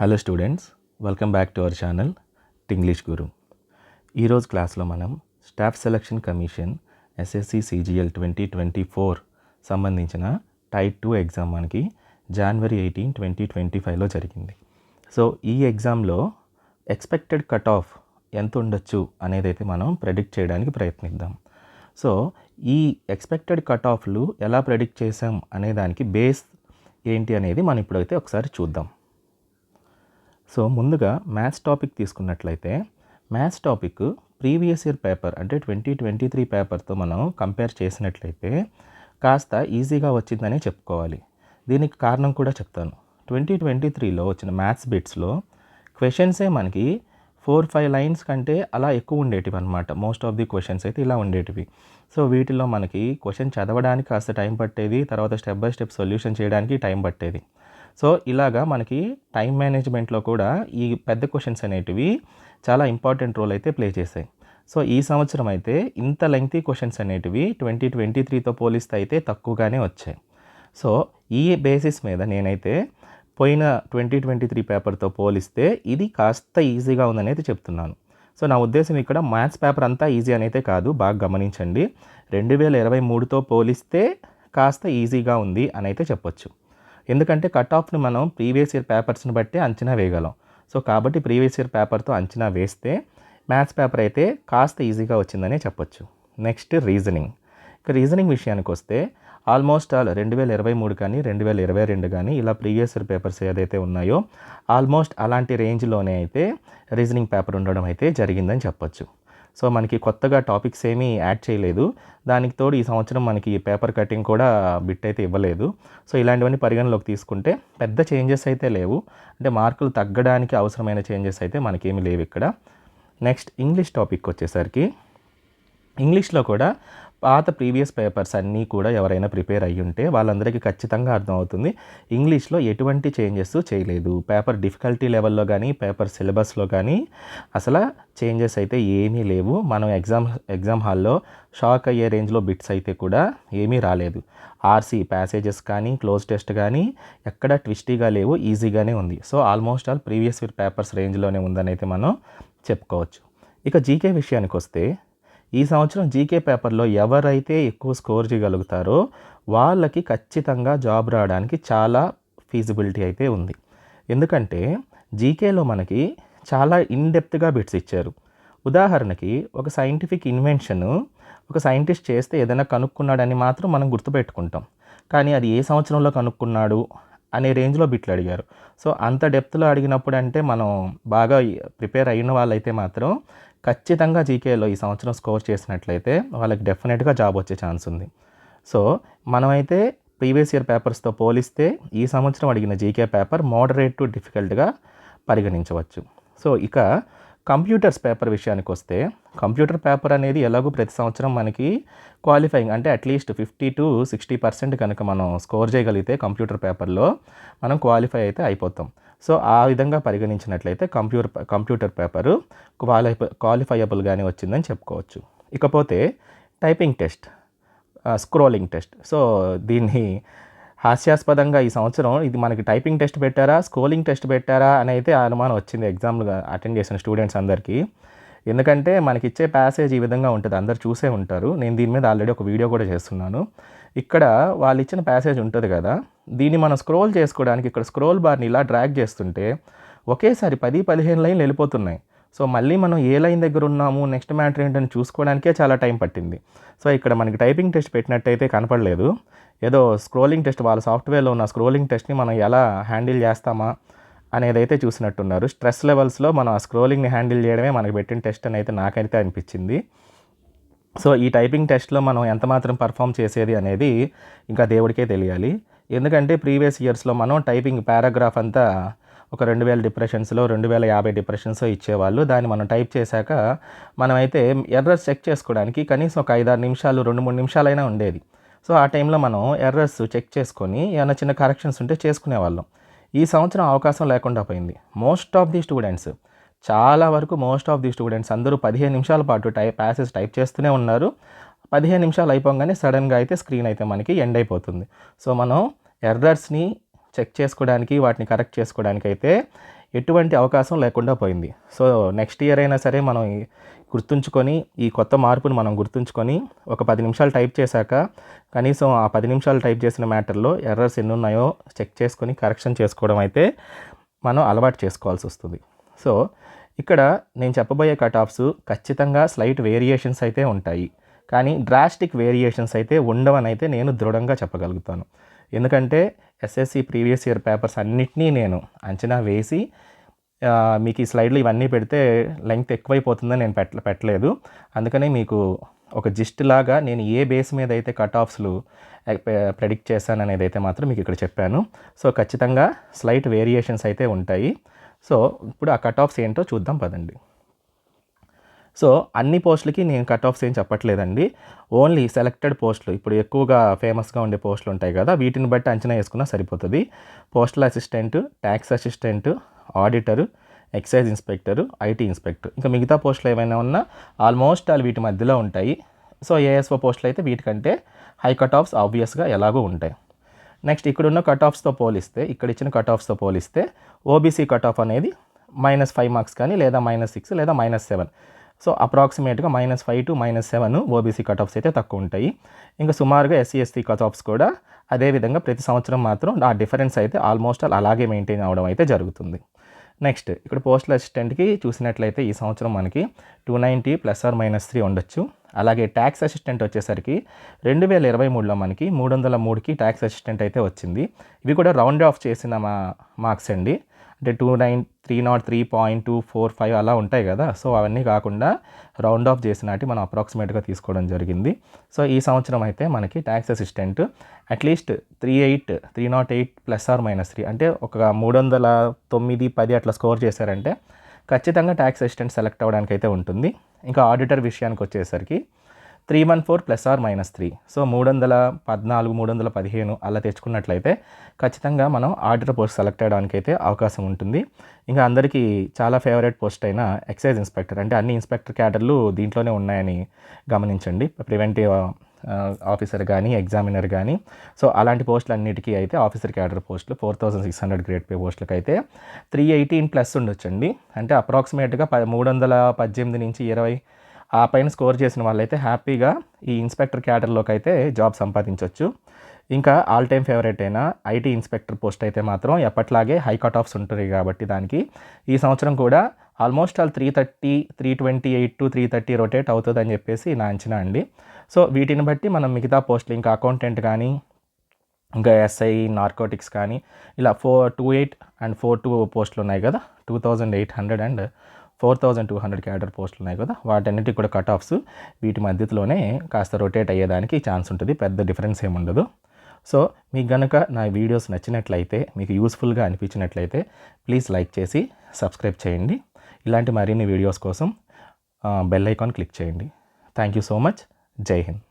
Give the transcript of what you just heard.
Hello students, welcome back to our channel English Guru. ఈరోజు క్లాస్లో మనం Staff Selection Commission SSC CGL 2024 సంబంధించిన type 2 exam మనకి January 18, 2025లో జరిగింది. సో ఈ ఎగ్జామ్లో ఎక్స్పెక్టెడ్ కట్ ఆఫ్ ఎంత ఉండొచ్చు అనేది అయితే మనం ప్రెడిక్ట్ చేయడానికి ప్రయత్నిద్దాం. సో ఈ ఎక్స్పెక్టెడ్ కట్ ఆఫ్లు ఎలా ప్రెడిక్ట్ చేసాం అనే దానికి బేస్ ఏంటి అనేది మనం ఇప్పుడైతే ఒకసారి చూద్దాం. సో ముందుగా మ్యాథ్స్ టాపిక్ తీసుకున్నట్లయితే maths topic previous year paper అంటే 2023 పేపర్తో మనం కంపేర్ చేసినట్లయితే కాస్త ఈజీగా వచ్చిందని చెప్పుకోవాలి. దీనికి కారణం కూడా చెప్తాను. 2023లో వచ్చిన మ్యాథ్స్ బిట్స్లో క్వశ్చన్సే మనకి 4-5 లైన్స్ కంటే అలా ఎక్కువ ఉండేటివి అనమాట. మోస్ట్ ఆఫ్ ది క్వశ్చన్స్ అయితే ఇలా ఉండేటివి. సో వీటిలో మనకి క్వశ్చన్ చదవడానికి కాస్త టైం పట్టేది, తర్వాత స్టెప్ బై స్టెప్ సొల్యూషన్ చేయడానికి టైం పట్టేది. సో ఇలాగా మనకి టైం మేనేజ్మెంట్లో కూడా ఈ పెద్ద క్వశ్చన్స్ అనేటివి చాలా ఇంపార్టెంట్ రోల్ అయితే ప్లే చేశాయి. సో ఈ సంవత్సరం అయితే ఇంత లెంగ్తీ క్వశ్చన్స్ అనేటివి 2023తో పోలిస్తే అయితే తక్కువగానే వచ్చాయి. సో ఈ బేసిస్ మీద నేనైతే పోయిన 2023 పేపర్తో పోలిస్తే ఇది కాస్త ఈజీగా ఉందనేది చెప్తున్నాను. సో నా ఉద్దేశం ఇక్కడ మ్యాథ్స్ పేపర్ అంతా ఈజీ అనైతే కాదు, బాగా గమనించండి. 2023తో పోలిస్తే కాస్త ఈజీగా ఉంది అని అయితే చెప్పొచ్చు. ఎందుకంటే కట్ ఆఫ్ని మనం ప్రీవియస్ ఇయర్ పేపర్స్ని బట్టి అంచనా వేయగలం. సో కాబట్టి ప్రీవియస్ ఇయర్ పేపర్తో అంచనా వేస్తే మ్యాథ్స్ పేపర్ అయితే కాస్త ఈజీగా వచ్చిందనే చెప్పొచ్చు. Next reasoning. ఇక రీజనింగ్ విషయానికి వస్తే ఆల్మోస్ట్ ఆల్ 2023 కానీ 2022 కానీ ఇలా ప్రీవియస్ ఇయర్ పేపర్స్ ఏదైతే ఉన్నాయో ఆల్మోస్ట్ అలాంటి రేంజ్లోనే అయితే రీజనింగ్ పేపర్ ఉండడం అయితే జరిగిందని చెప్పొచ్చు. సో మనకి కొత్తగా టాపిక్స్ ఏమీ యాడ్ చేయలేదు. దానికి తోడు ఈ సంవత్సరం మనకి పేపర్ కటింగ్ కూడా బిట్ అయితే ఇవ్వలేదు. సో ఇలాంటివన్నీ పరిగణలోకి తీసుకుంటే పెద్ద చేంజెస్ అయితే లేవు. అంటే మార్కులు తగ్గడానికి అవసరమైన చేంజెస్ అయితే మనకేమీ లేవు ఇక్కడ. నెక్స్ట్ ఇంగ్లీష్ టాపిక్ వచ్చేసరికి ఇంగ్లీష్లో కూడా పాత ప్రీవియస్ పేపర్స్ అన్నీ కూడా ఎవరైనా ప్రిపేర్ అయ్యి ఉంటే వాళ్ళందరికీ ఖచ్చితంగా అర్థమవుతుంది ఇంగ్లీష్లో ఎటువంటి చేంజెస్ చేయలేదు. పేపర్ డిఫికల్టీ లెవెల్లో కానీ పేపర్ సిలబస్లో కానీ అసలు చేంజెస్ అయితే ఏమీ లేవు. మనం ఎగ్జామ్ హాల్లో షాక్ అయ్యే రేంజ్లో బిట్స్ అయితే కూడా ఏమీ రాలేదు. ఆర్సీ ప్యాసేజెస్ కానీ క్లోజ్ టెస్ట్ కానీ ఎక్కడ ట్విస్టీగా లేవు, ఈజీగానే ఉంది. So almost all previous year papers రేంజ్లోనే ఉందని అయితే మనం చెప్పుకోవచ్చు. ఇక జీకే విషయానికి వస్తే ఈ సంవత్సరం జీకే పేపర్లో ఎవరైతే ఎక్కువ స్కోర్ చేయగలుగుతారో వాళ్ళకి ఖచ్చితంగా జాబ్ రావడానికి చాలా ఫీజిబిలిటీ అయితే ఉంది. ఎందుకంటే జీకేలో మనకి చాలా ఇన్డెప్త్గా బిట్స్ ఇచ్చారు. ఉదాహరణకి ఒక సైంటిఫిక్ ఇన్వెన్షన్ ఒక సైంటిస్ట్ చేస్తే ఏదైనా కనుక్కున్నాడని మాత్రం మనం గుర్తుపెట్టుకుంటాం. కానీ అది ఏ సంవత్సరంలో కనుక్కున్నాడు అనే రేంజ్లో బిట్లు అడిగారు. సో అంత డెప్త్లో అడిగినప్పుడు అంటే మనం బాగా ప్రిపేర్ అయిన వాళ్ళైతే మాత్రం ఖచ్చితంగా జీకేలో ఈ సంవత్సరం స్కోర్ చేసినట్లయితే వాళ్ళకి డెఫినెట్గా జాబ్ వచ్చే ఛాన్స్ ఉంది. సో మనమైతే ప్రీవియస్ ఇయర్ పేపర్స్తో పోలిస్తే ఈ సంవత్సరం అడిగిన జీకే పేపర్ మోడరేట్ టు డిఫికల్ట్గా పరిగణించవచ్చు. సో ఇక కంప్యూటర్స్ పేపర్ విషయానికి వస్తే కంప్యూటర్ పేపర్ అనేది ఎలాగో ప్రతి సంవత్సరం మనకి క్వాలిఫైయింగ్ అంటే అట్లీస్ట్ 50-60% కనుక మనం స్కోర్ చేయగలిగితే కంప్యూటర్ పేపర్లో మనం క్వాలిఫై అయితే అయిపోతాం. సో ఆ విధంగా పరిగణించినట్లయితే కంప్యూటర్ పేపరు క్వాలిఫైయబుల్గానే వచ్చిందని చెప్పుకోవచ్చు. ఇకపోతే typing test, scrolling test. So దీన్ని హాస్యాస్పదంగా ఈ సంవత్సరం ఇది మనకి టైపింగ్ టెస్ట్ పెట్టారా స్క్రోలింగ్ టెస్ట్ పెట్టారా అని అయితే అనుమానం వచ్చింది ఎగ్జామ్లు అటెండ్ చేసిన స్టూడెంట్స్ అందరికీ. ఎందుకంటే మనకి ఇచ్చే ప్యాసేజ్ ఈ విధంగా ఉంటుంది, అందరు చూసే ఉంటారు. నేను దీని మీద ఆల్రెడీ ఒక వీడియో కూడా చేస్తున్నాను. ఇక్కడ వాళ్ళు ఇచ్చిన ప్యాసేజ్ ఉంటుంది కదా, దీన్ని మనం స్క్రోల్ చేసుకోవడానికి ఇక్కడ స్క్రోల్ బార్ని ఇలా డ్రాగ్ చేస్తుంటే ఒకేసారి 10-15 లైన్లు వెళ్ళిపోతున్నాయి. సో మళ్ళీ మనం ఏ లైన్ దగ్గర ఉన్నాము నెక్స్ట్ మ్యాటర్ ఏంటని చూసుకోవడానికే చాలా టైం పట్టింది. సో ఇక్కడ మనకి టైపింగ్ టెస్ట్ పెట్టినట్టయితే కనపడలేదు. ఏదో స్క్రోలింగ్ టెస్ట్ వాళ్ళ సాఫ్ట్వేర్లో ఉన్న స్క్రోలింగ్ టెస్ట్ని మనం ఎలా హ్యాండిల్ చేస్తామా అనేది అయితే చూసినట్టున్నారు. స్ట్రెస్ లెవెల్స్లో మనం ఆ స్క్రోలింగ్ని హ్యాండిల్ చేయడమే మనకి పెట్టిన టెస్ట్ అని అయితే నాకైతే అనిపించింది. సో ఈ టైపింగ్ టెస్ట్లో మనం ఎంత మాత్రం పర్ఫామ్ చేసేది అనేది ఇంకా దేవుడికే తెలియాలి. ఎందుకంటే ప్రీవియస్ ఇయర్స్లో మనం టైపింగ్ పారాగ్రాఫ్ అంతా ఒక 2000 డిప్రెషన్స్లో 2050 డిప్రెషన్స్లో ఇచ్చేవాళ్ళు. దాన్ని మనం టైప్ చేశాక మనమైతే ఎర్రర్స్ చెక్ చేసుకోవడానికి కనీసం ఒక 5-6 నిమిషాలు 2-3 నిమిషాలైనా ఉండేది. సో ఆ టైంలో మనం ఎర్రర్స్ చెక్ చేసుకొని ఏమైనా చిన్న కరెక్షన్స్ ఉంటే చేసుకునేవాళ్ళం. ఈ సంవత్సరం అవకాశం లేకుండా పోయింది. మోస్ట్ ఆఫ్ ది స్టూడెంట్స్ అందరూ 15 నిమిషాల పాటు ప్యాసేజ్ టైప్ చేస్తూనే ఉన్నారు. 15 నిమిషాలు అయిపోగానే సడన్గా అయితే స్క్రీన్ అయితే మనకి ఎండ్ అయిపోతుంది. సో మనం ఎర్రర్స్ని చెక్ చేసుకోవడానికి వాటిని కరెక్ట్ చేసుకోవడానికి అయితే ఎటువంటి అవకాశం లేకుండా పోయింది. సో నెక్స్ట్ ఇయర్ అయినా సరే మనం గుర్తుంచుకొని ఈ కొత్త మార్పును మనం గుర్తుంచుకొని ఒక 10 నిమిషాలు టైప్ చేశాక కనీసం ఆ 10 నిమిషాలు టైప్ చేసిన మ్యాటర్లో ఎర్రర్స్ ఎన్ని ఉన్నాయో చెక్ చేసుకొని కరెక్షన్ చేసుకోవడం అయితే మనం అలవాటు చేసుకోవాల్సి వస్తుంది. సో ఇక్కడ నేను చెప్పబోయే కట్ ఆఫ్స్ ఖచ్చితంగా స్లైట్ వేరియేషన్స్ అయితే ఉంటాయి, కానీ డ్రాస్టిక్ వేరియేషన్స్ అయితే ఉండవని అయితే నేను దృఢంగా చెప్పగలుగుతాను. ఎందుకంటే ఎస్ఎస్సి ప్రీవియస్ ఇయర్ పేపర్స్ అన్నిటినీ నేను అంచనా వేసి మీకు ఈ స్లైడ్లు ఇవన్నీ పెడితే లెంగ్త్ ఎక్కువైపోతుందని నేను పెట్టలేదు. అందుకని మీకు ఒక జిస్ట్ లాగా నేను ఏ బేస్ మీద అయితే కట్ ఆఫ్స్లు ప్రెడిక్ట్ చేశాను అనేది అయితే మాత్రం మీకు ఇక్కడ చెప్పాను. సో ఖచ్చితంగా స్లైట్ వేరియేషన్స్ అయితే ఉంటాయి. సో ఇప్పుడు ఆ కట్ ఆఫ్స్ ఏంటో చూద్దాం పదండి. సో అన్ని పోస్టులకి నేను కట్ ఆఫ్స్ ఏం చెప్పట్లేదండి, ఓన్లీ సెలెక్టెడ్ పోస్టులు, ఇప్పుడు ఎక్కువగా ఫేమస్గా ఉండే పోస్టులు ఉంటాయి కదా, వీటిని బట్టి అంచనా వేసుకున్నా సరిపోతుంది. Postal assistant, tax assistant, auditor, excise inspector, IT inspector, ఇంకా మిగతా పోస్టులు ఏమైనా ఉన్నా ఆల్మోస్ట్ ఆల్ వీటి మధ్యలో ఉంటాయి. సో ఏఎస్ఓ పోస్టులు అయితే వీటికంటే హై కట్ ఆఫ్స్ ఆబ్వియస్గా ఎలాగో ఉంటాయి. నెక్స్ట్ ఇక్కడున్న కట్ ఆఫ్స్తో పోలిస్తే, ఇక్కడ ఇచ్చిన కట్ ఆఫ్స్తో పోలిస్తే ఓబీసీ కట్ ఆఫ్ అనేది -5 మార్క్స్ కానీ లేదా -6 లేదా -7, సో అప్రాక్సిమేట్గా -5 to -7 ఓబీసీ కట్ ఆఫ్స్ అయితే తక్కువ ఉంటాయి. ఇంకా సుమారుగా ఎస్సీ ఎస్టీ కట్ ఆఫ్స్ కూడా అదేవిధంగా ప్రతి సంవత్సరం మాత్రం ఆ డిఫరెన్స్ అయితే ఆల్మోస్ట్ అలాగే మెయింటైన్ అవ్వడం అయితే జరుగుతుంది. నెక్స్ట్ ఇక్కడ పోస్టల్ అసిస్టెంట్కి చూసినట్లయితే ఈ సంవత్సరం మనకి 290 +or -3 ఉండొచ్చు. అలాగే ట్యాక్స్ అసిస్టెంట్ వచ్చేసరికి 2023లో మనకి 303కి ట్యాక్స్ అసిస్టెంట్ అయితే వచ్చింది. ఇవి కూడా రౌండ్ ఆఫ్ చేసిన మార్క్స్ అండి, అంటే 303.245 అలా ఉంటాయి కదా. సో అవన్నీ కాకుండా రౌండ్ ఆఫ్ చేసినట్టు మనం అప్రాక్సిమేట్గా తీసుకోవడం జరిగింది. సో ఈ సంవత్సరం అయితే మనకి ట్యాక్స్ అసిస్టెంట్ అట్లీస్ట్ 308 +or-3, అంటే ఒక 309, 10 అట్లా స్కోర్ చేశారంటే ఖచ్చితంగా ట్యాక్స్ అసిస్టెంట్ సెలెక్ట్ అవ్వడానికి అయితే ఉంటుంది. ఇంకా ఆడిటర్ విషయానికి వచ్చేసరికి 314 +or-3, సో 314, 315 అలా తెచ్చుకున్నట్లయితే ఖచ్చితంగా మనం ఆడిటర్ పోస్ట్ సెలెక్ట్ అవ్వడానికి అయితే అవకాశం ఉంటుంది. ఇంకా అందరికీ చాలా ఫేవరెట్ పోస్ట్ అయిన ఎక్సైజ్ ఇన్స్పెక్టర్, అంటే అన్ని ఇన్స్పెక్టర్ క్యాడర్లు దీంట్లోనే ఉన్నాయని గమనించండి. ప్రివెంటివ్ ఆఫీసర్ కానీ ఎగ్జామినర్ కానీ, సో అలాంటి పోస్టులు అన్నిటికీ అయితే ఆఫీసర్ క్యాడర్ పోస్టులు 4600 గ్రేడ్ పే పోస్టులకు అయితే 318+ ఉండొచ్చండి. అంటే అప్రాక్సిమేట్గా 318 నుంచి 20 ఆ పైన స్కోర్ చేసిన వాళ్ళైతే హ్యాపీగా ఈ ఇన్స్పెక్టర్ క్యాడర్లోకి అయితే జాబ్ సంపాదించవచ్చు. ఇంకా ఆల్ టైమ్ ఫేవరెట్ అయిన ఐటీ ఇన్స్పెక్టర్ పోస్ట్ అయితే మాత్రం ఎప్పట్లాగే హై కట్ ఆఫ్స్ ఉంటుంది కాబట్టి దానికి ఈ సంవత్సరం కూడా ఆల్మోస్ట్ ఆల్ 330, 328 to 330 రొటేట్ అవుతుంది అని చెప్పేసి నా అంచనా అండి. సో వీటిని బట్టి మనం మిగతా పోస్టులు, ఇంకా అకౌంటెంట్ కానీ, ఇంకా ఎస్ఐ, నార్కోటిక్స్ కానీ ఇలా 428 and 42 పోస్టులు ఉన్నాయి కదా, 2800 and 4200 క్యాడర్ పోస్టులు ఉన్నాయి కదా, వాటన్నిటికి కూడా కట్ ఆఫ్స్ వీటి మధ్యలోనే కాస్త రొటేట్ అయ్యేదానికి ఛాన్స్ ఉంటుంది, పెద్ద డిఫరెన్స్ ఏముండదు. సో మీకు కనుక నా వీడియోస్ నచ్చినట్లయితే, మీకు యూస్ఫుల్గా అనిపించినట్లయితే ప్లీజ్ లైక్ చేసి సబ్స్క్రైబ్ చేయండి. ఇలాంటి మరిన్ని వీడియోస్ కోసం బెల్ ఐకాన్ క్లిక్ చేయండి. Thank you so much. జై హింద్.